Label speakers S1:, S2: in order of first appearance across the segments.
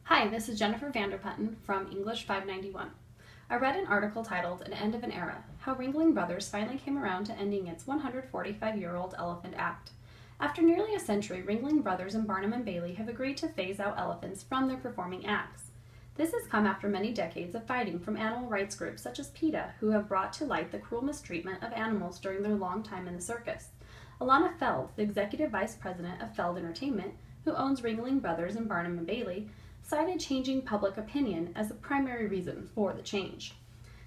S1: Hi, this is Jennifer Vanderputten from English 591. I read an article titled An End of an Era, How Ringling Brothers Finally Came Around to Ending Its 145-Year-Old Elephant Act. After nearly a century, Ringling Brothers and Barnum and Bailey have agreed to phase out elephants from their performing acts. This has come after many decades of fighting from animal rights groups such as PETA, who have brought to light the cruel mistreatment of animals during their long time in the circus. Alana Feld, the executive vice president of Feld Entertainment, who owns Ringling Brothers and Barnum and Bailey, cited changing public opinion as the primary reason for the change.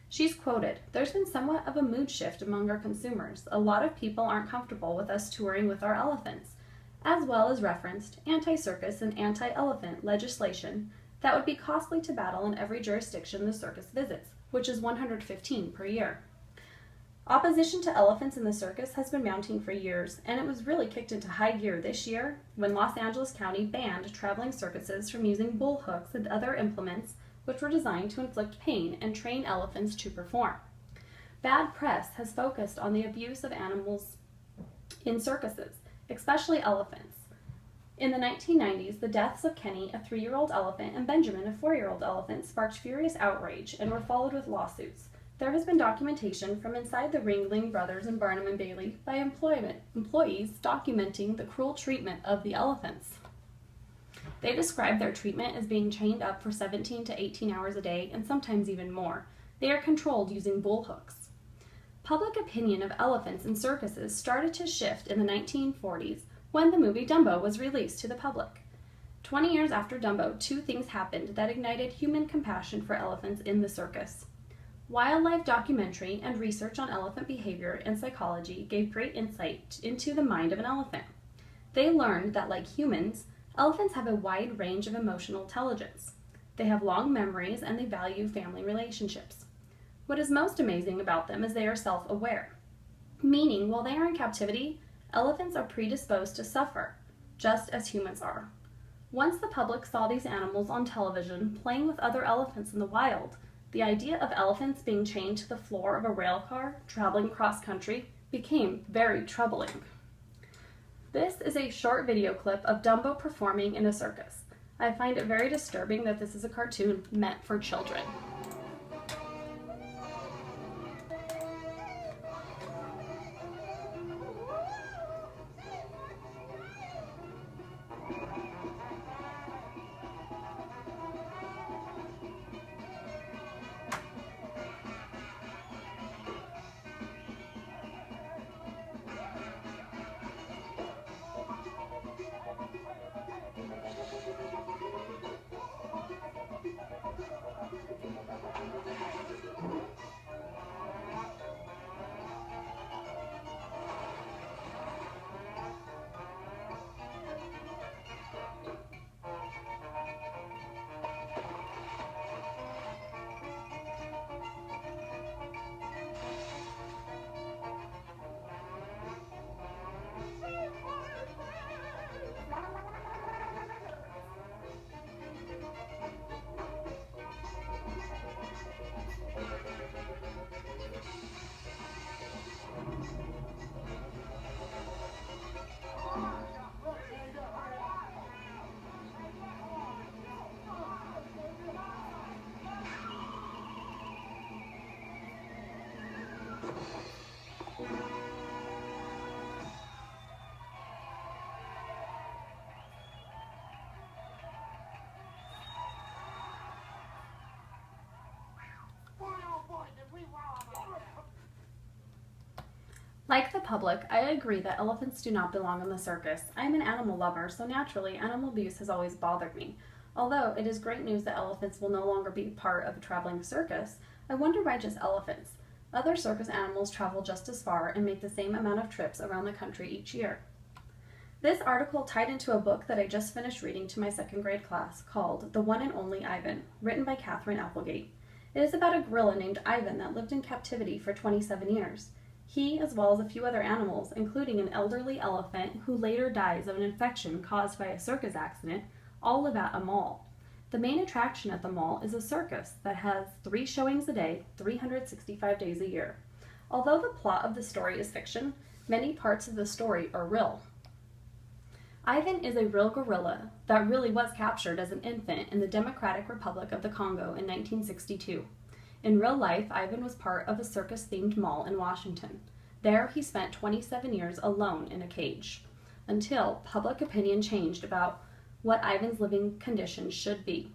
S1: She's quoted, "There's been somewhat of a mood shift among our consumers. A lot of people aren't comfortable with us touring with our elephants," as well as referenced anti-circus and anti-elephant legislation that would be costly to battle in every jurisdiction the circus visits, which is 115 per year. Opposition to elephants in the circus has been mounting for years, and it was really kicked into high gear this year when Los Angeles County banned traveling circuses from using bull hooks and other implements which were designed to inflict pain and train elephants to perform. Bad press has focused on the abuse of animals in circuses, especially elephants. In the 1990s, the deaths of Kenny, a 3-year-old elephant, and Benjamin, a 4-year-old elephant, sparked furious outrage and were followed with lawsuits. There has been documentation from inside the Ringling Brothers and Barnum and Bailey by employees documenting the cruel treatment of the elephants. They describe their treatment as being chained up for 17 to 18 hours a day and sometimes even more. They are controlled using bull hooks. Public opinion of elephants in circuses started to shift in the 1940s when the movie Dumbo was released to the public. 20 years after Dumbo, two things happened that ignited human compassion for elephants in the circus. Wildlife documentary and research on elephant behavior and psychology gave great insight into the mind of an elephant. They learned that, like humans, elephants have a wide range of emotional intelligence. They have long memories and they value family relationships. What is most amazing about them is they are self-aware, meaning while they are in captivity, elephants are predisposed to suffer, just as humans are. Once the public saw these animals on television playing with other elephants in the wild, the idea of elephants being chained to the floor of a rail car traveling cross country became very troubling. This is a short video clip of Dumbo performing in a circus. I find it very disturbing that this is a cartoon meant for children. Like the public, I agree that elephants do not belong in the circus. I am an animal lover, so naturally, animal abuse has always bothered me. Although it is great news that elephants will no longer be part of a traveling circus, I wonder why just elephants. Other circus animals travel just as far and make the same amount of trips around the country each year. This article tied into a book that I just finished reading to my 2nd grade class called The One and Only Ivan, written by Katherine Applegate. It is about a gorilla named Ivan that lived in captivity for 27 years. He, as well as a few other animals, including an elderly elephant who later dies of an infection caused by a circus accident, all live at a mall. The main attraction at the mall is a circus that has 3 showings a day, 365 days a year. Although the plot of the story is fiction, many parts of the story are real. Ivan is a real gorilla that really was captured as an infant in the Democratic Republic of the Congo in 1962. In real life, Ivan was part of a circus-themed mall in Washington. There, he spent 27 years alone in a cage, until public opinion changed about what Ivan's living conditions should be.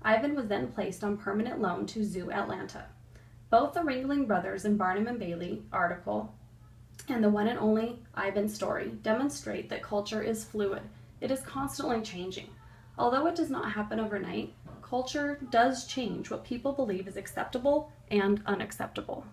S1: Ivan was then placed on permanent loan to Zoo Atlanta. Both the Ringling Brothers and Barnum and Bailey article and the one and only Ivan story demonstrate that culture is fluid. It is constantly changing. Although it does not happen overnight, culture does change what people believe is acceptable and unacceptable.